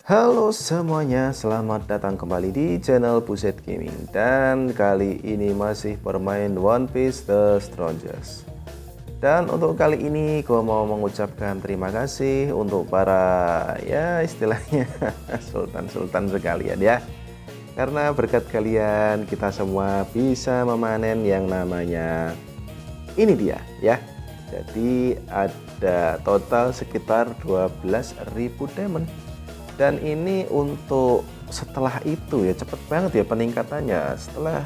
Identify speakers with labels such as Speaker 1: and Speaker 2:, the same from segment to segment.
Speaker 1: Halo semuanya, selamat datang kembali di channel Buset Gaming. Dan kali ini masih bermain One Piece The Strongest. Dan untuk kali ini gue mau mengucapkan terima kasih untuk para, ya istilahnya sultan-sultan sekalian ya. Karena berkat kalian kita semua bisa memanen yang namanya ini dia ya. Jadi ada total sekitar 12.000 diamond. Dan ini untuk setelah itu ya, cepet banget ya peningkatannya. Setelah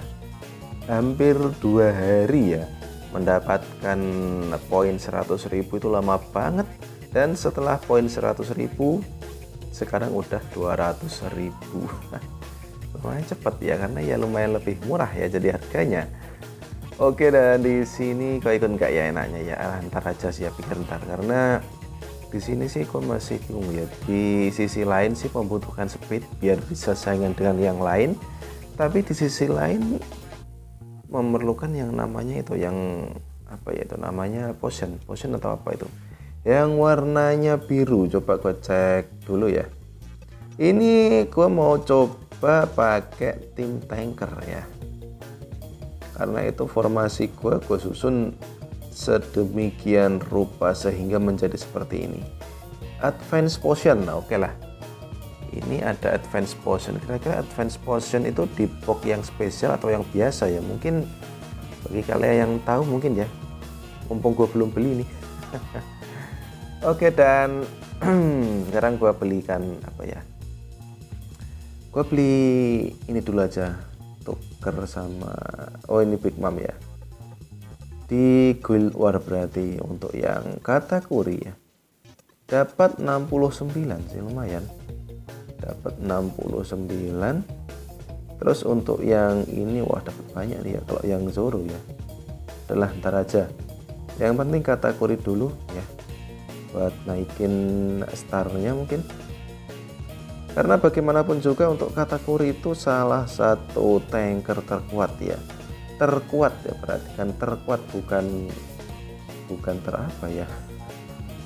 Speaker 1: hampir 2 hari ya mendapatkan poin 100.000 itu lama banget. Dan setelah poin 100.000 sekarang udah 200.000. Lumayan cepet ya, karena ya lumayan lebih murah ya jadi harganya. Oke, dan di sini kau ikut nggak ya enaknya ya? Ntar aja sih ya, pikir ntar, karena di sini sih kok masih bingung ya. Di sisi lain sih membutuhkan speed biar bisa saingan dengan yang lain, tapi di sisi lain memerlukan yang namanya itu, yang apa ya itu namanya, potion atau apa itu yang warnanya biru. Coba gue cek dulu ya. Ini gue mau coba pakai tim tanker ya, karena itu formasi gue susun sedemikian rupa sehingga menjadi seperti ini. Advance potion, nah oke lah, ini ada advance potion. Kira-kira advance potion itu di box yang spesial atau yang biasa ya? Mungkin bagi kalian yang tahu mungkin ya, mumpung gue belum beli nih. Oke, dan sekarang gue belikan apa ya, gue beli ini dulu aja, tuker sama, oh ini Big Mom ya, di Guild War. Berarti untuk yang kategori ya dapat 69 sih, lumayan dapat 69. Terus untuk yang ini wah dapat banyak nih ya. Kalau yang Zoro ya adalah ntar aja, yang penting kategori dulu ya buat naikin starnya mungkin, karena bagaimanapun juga untuk kategori itu salah satu tanker terkuat ya. Terkuat ya, perhatikan, terkuat, bukan terapa ya,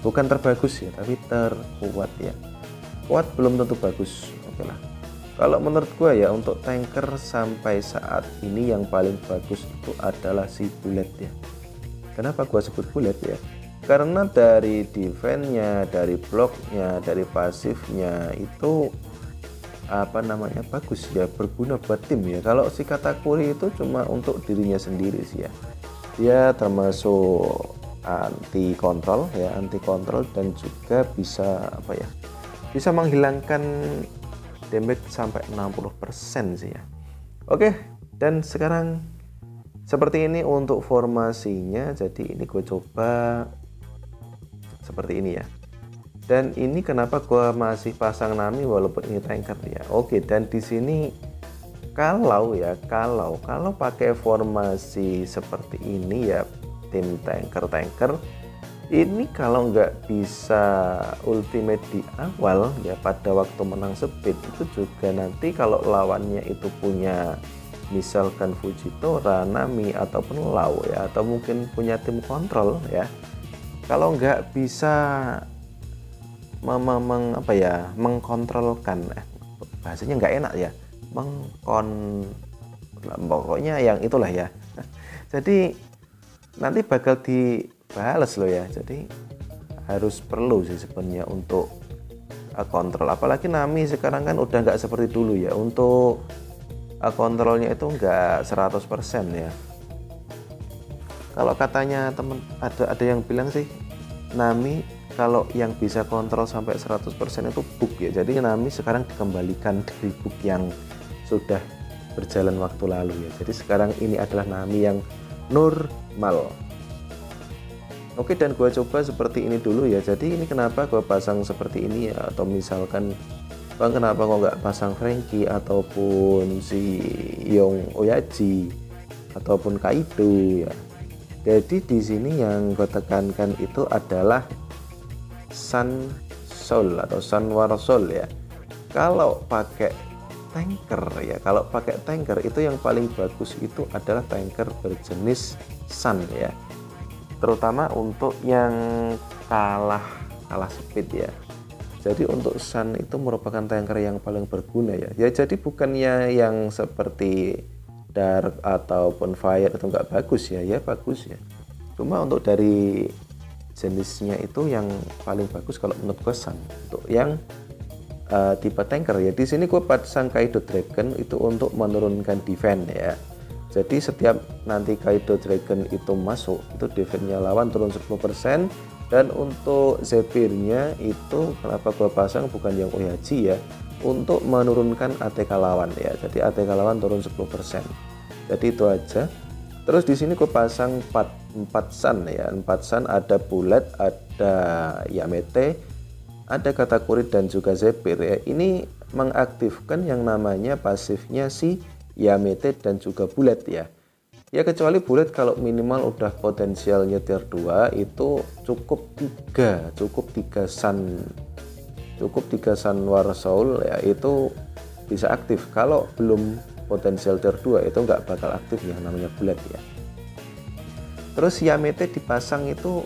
Speaker 1: bukan terbagus ya, tapi terkuat ya. Kuat belum tentu bagus. Oke lah, kalau menurut gue ya untuk tanker sampai saat ini yang paling bagus itu adalah si Bullet ya. Kenapa gue sebut Bullet ya? Karena dari defense-nya, dari blocknya, dari pasifnya itu apa namanya bagus ya, berguna buat tim ya. Kalau si kategori itu cuma untuk dirinya sendiri sih ya, dia termasuk anti kontrol ya, anti kontrol, dan juga bisa apa ya, bisa menghilangkan damage sampai 60% sih ya. Oke, dan sekarang seperti ini untuk formasinya. Jadi ini gue coba seperti ini ya. Dan ini kenapa gue masih pasang Nami walaupun ini tanker ya. Oke, dan di sini kalau pakai formasi seperti ini ya, tim tanker ini kalau nggak bisa ultimate di awal ya, pada waktu menang speed itu juga nanti kalau lawannya itu punya misalkan Fujitora, Nami ataupun Lau ya, atau mungkin punya tim kontrol ya, kalau nggak bisa mengkontrolkan, bahasanya nggak enak ya, pokoknya yang itulah ya. Jadi nanti bakal dibales loh ya. Jadi harus perlu sih sebenarnya untuk kontrol, apalagi Nami sekarang kan udah nggak seperti dulu ya, untuk kontrolnya itu nggak 100% ya. Kalau katanya temen, ada yang bilang sih Nami kalau yang bisa kontrol sampai 100% itu bug ya. Jadi Nami sekarang dikembalikan dari bug yang sudah berjalan waktu lalu ya. Jadi sekarang ini adalah Nami yang normal. Oke, dan gue coba seperti ini dulu ya. Jadi ini kenapa gue pasang seperti ini ya, atau misalkan bang kenapa kok nggak pasang Franky ataupun si Yong Oyaji ataupun Kaido ya. Jadi di sini yang gue tekankan itu adalah Sun Soul atau Sun War Soul ya. Kalau pakai tanker ya, kalau pakai tanker itu yang paling bagus itu adalah tanker berjenis Sun ya, terutama untuk yang kalah speed ya. Jadi untuk Sun itu merupakan tanker yang paling berguna ya. Ya jadi bukannya yang seperti Dark ataupun Fire itu nggak bagus ya, ya bagus ya. Cuma untuk dari jenisnya itu yang paling bagus kalau menurut gue Sun. Untuk yang tipe tanker ya, di sini gue pasang Kaido Dragon itu untuk menurunkan defense ya. Jadi setiap nanti Kaido Dragon itu masuk, itu defense-nya lawan turun 10%. Dan untuk Zephyr-nya itu kenapa gua pasang bukan yang Oyaji ya, untuk menurunkan ATK lawan ya. Jadi ATK lawan turun 10%. Jadi itu aja. Terus di sini gue pasang 4 Sun ya. 4 Sun, ada Bullet, ada Yamete, ada Katakuri dan juga Zephyr ya. Ini mengaktifkan yang namanya pasifnya si Yamete dan juga Bullet ya. Ya kecuali Bullet kalau minimal udah potensialnya tier 2 itu cukup 3 Sun War Soul ya, itu bisa aktif. Kalau belum potensial tier 2 itu nggak bakal aktif yang namanya Bullet ya. Terus Yamete dipasang itu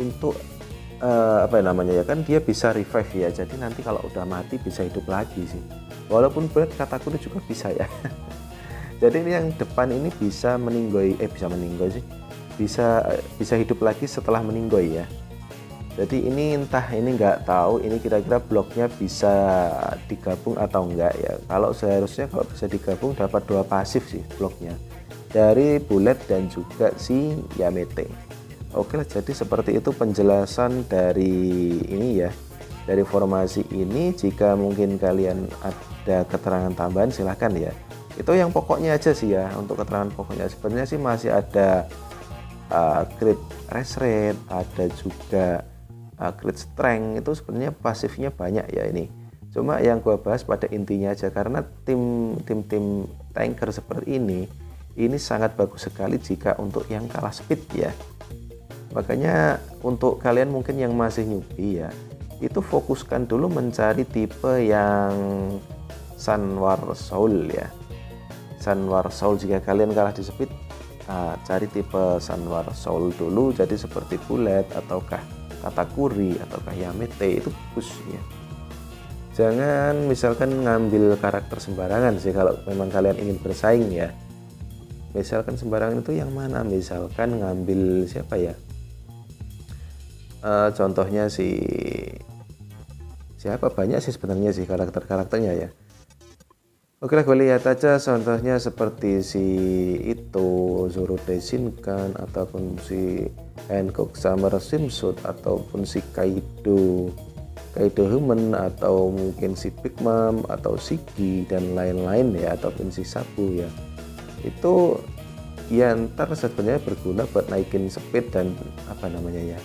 Speaker 1: untuk apa namanya ya, kan dia bisa revive ya, jadi nanti kalau udah mati bisa hidup lagi sih. Walaupun Bullet Katakuri juga bisa ya. Jadi ini yang depan ini bisa meninggoy, bisa hidup lagi setelah meninggoy ya. Jadi ini entah, ini nggak tahu ini kira-kira bloknya bisa digabung atau enggak ya. Kalau seharusnya kalau bisa digabung dapat 2 pasif sih bloknya, dari Bullet dan juga si Yamete. Oke lah, jadi seperti itu penjelasan dari ini ya, dari formasi ini. Jika mungkin kalian ada keterangan tambahan silahkan ya. Itu yang pokoknya aja sih ya. Untuk keterangan pokoknya sebenarnya sih masih ada crit rest rate, ada juga crit strength. Itu sebenarnya pasifnya banyak ya ini. Cuma yang gua bahas pada intinya aja, karena tim tanker seperti ini sangat bagus sekali jika untuk yang kalah speed ya. Makanya untuk kalian mungkin yang masih newbie ya, itu fokuskan dulu mencari tipe yang Sun War Soul ya. Sun War Soul, jika kalian kalah di speed, cari tipe Sun War Soul dulu. Jadi seperti Bullet ataukah Katakuri ataukah Yamete, itu bagus ya. Jangan misalkan ngambil karakter sembarangan sih kalau memang kalian ingin bersaing ya. Misalkan sembarangan itu yang mana? Misalkan ngambil siapa ya? Contohnya siapa, banyak sih sebenarnya sih karakternya ya. Oke lah, gue lihat aja contohnya seperti si itu Zoro Daishinkan, ataupun si Hancock Summer Swimsuit, ataupun si Kaido Human, atau mungkin si Big Mom atau Shiki dan lain-lain ya, ataupun si Sabu ya. Itu ya ntar sebenarnya berguna buat naikin speed dan apa namanya ya,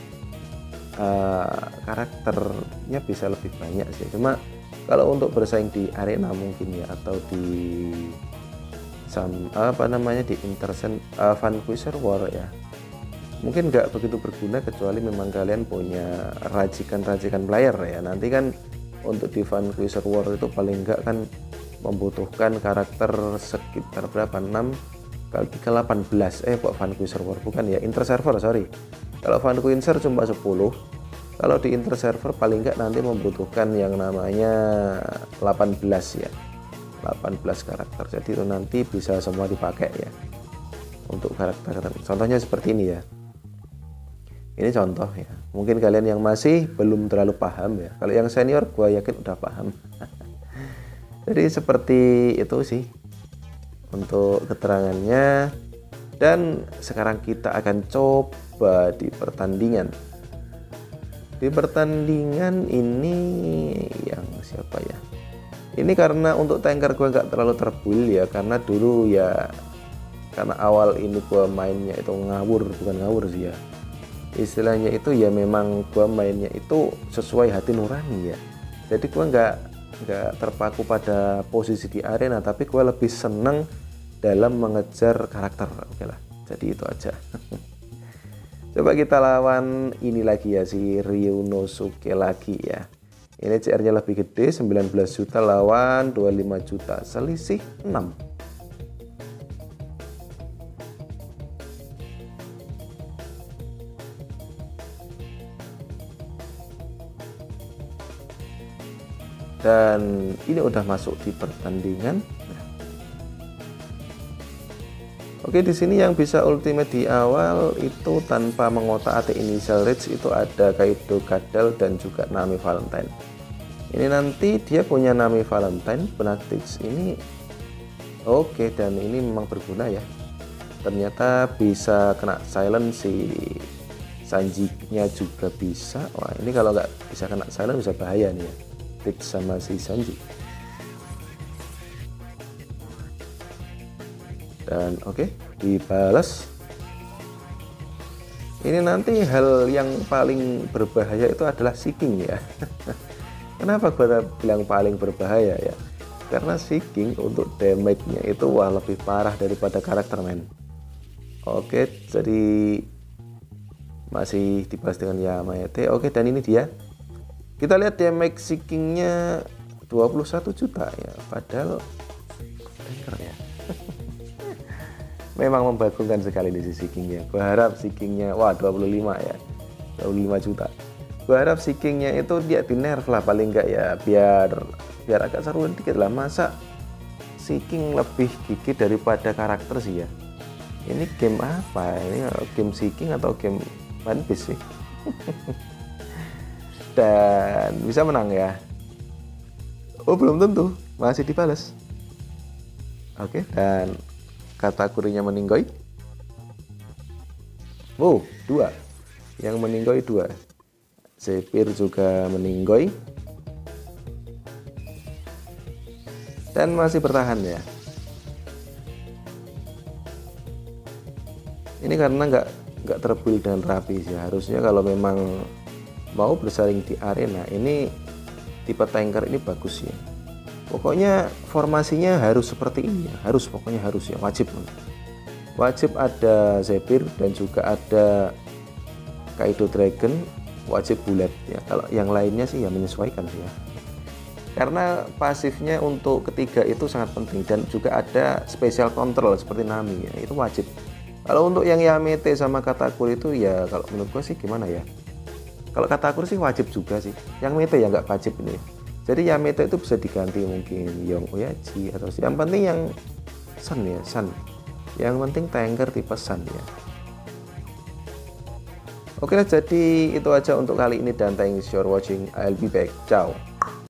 Speaker 1: karakternya bisa lebih banyak sih. Cuma kalau untuk bersaing di arena mungkin ya, atau di di Vanquisher War ya, mungkin nggak begitu berguna, kecuali memang kalian punya racikan player ya. Nanti kan untuk di Vanquisher War itu paling nggak kan membutuhkan karakter sekitar berapa, 6 kali 3 18 buat Vanquisher War, bukan ya, interserver sorry. Kalau Vanquisher cuma 10, kalau di interserver paling nggak nanti membutuhkan yang namanya 18 ya, 18 karakter. Jadi itu nanti bisa semua dipakai ya untuk karakter. Contohnya seperti ini ya, ini contoh ya. Mungkin kalian yang masih belum terlalu paham ya, kalau yang senior gua yakin udah paham. Jadi seperti itu sih untuk keterangannya. Dan sekarang kita akan coba di pertandingan. Di pertandingan ini yang siapa ya? Ini karena untuk tanker gue nggak terlalu terbuild ya, karena dulu ya, karena awal ini gue mainnya itu bukan ngawur sih ya. Istilahnya itu ya memang gue mainnya itu sesuai hati nurani ya. Jadi gue nggak terpaku pada posisi di arena, tapi gue lebih seneng dalam mengejar karakter. Oke lah, jadi itu aja. Coba kita lawan ini lagi ya, si Ryunosuke lagi ya. Ini CR-nya lebih gede, 19 juta lawan 25 juta, selisih 6. Dan ini udah masuk di pertandingan. Oke, di sini yang bisa ultimate di awal itu tanpa mengotak-atik initial rage itu ada Kaido Kadal dan juga Nami Valentine. Ini nanti dia punya Nami Valentine Penactics ini. Oke, dan ini memang berguna ya. Ternyata bisa kena silent si Sanji-nya juga bisa. Wah, ini kalau nggak bisa kena silent bisa bahaya nih ya. Tips sama si Sanji. Dan oke, dibalas. Ini nanti hal yang paling berbahaya itu adalah Seeking ya. Kenapa gue bilang paling berbahaya ya? Karena Seeking untuk damage-nya itu wah lebih parah daripada karakter men. Oke, jadi masih dibahas dengan Yamaete. Oke, dan ini dia. Kita lihat damage Seeking-nya 21 juta ya, padahal tanker ya. Memang membagongkan sekali di Seeking-nya. Gue harap Seeking-nya wah 25 ya. 25 juta. Gue harap Seeking-nya itu dia di nerf lah paling enggak ya, biar agak seruan dikit lah. Masa Seeking lebih gigit daripada karakter sih ya. Ini game apa? Ini game Seeking atau game One Piece sih? Dan bisa menang ya. Oh, belum tentu, masih dibalas. Oke, dan Katakurinya meninggoy. Oh, 2. Yang meninggoy 2. Zephyr juga meninggoy. Dan masih bertahan ya. Ini karena nggak terbuild dengan rapi sih. Harusnya kalau memang mau bersaing di arena ini tipe tanker ini bagus ya. Pokoknya formasinya harus seperti ini ya. Pokoknya harus ya, wajib ada Zephyr dan juga ada Kaido Dragon, wajib bulat ya. Kalau yang lainnya sih ya menyesuaikan sih ya. Karena pasifnya untuk ketiga itu sangat penting dan juga ada special control seperti Nami ya, itu wajib. Kalau untuk yang Yamete sama Katakuri itu ya kalau menurut gua sih gimana ya. Kalau Katakuri sih wajib juga sih. Yang Mete ya nggak wajib ini. Jadi Yamete itu bisa diganti mungkin Young Oyaji atau yang penting yang Sun ya, Sun. Yang penting tanker tipe Sun ya. Oke, jadi itu aja untuk kali ini dan thanks for watching. I'll be back. Ciao.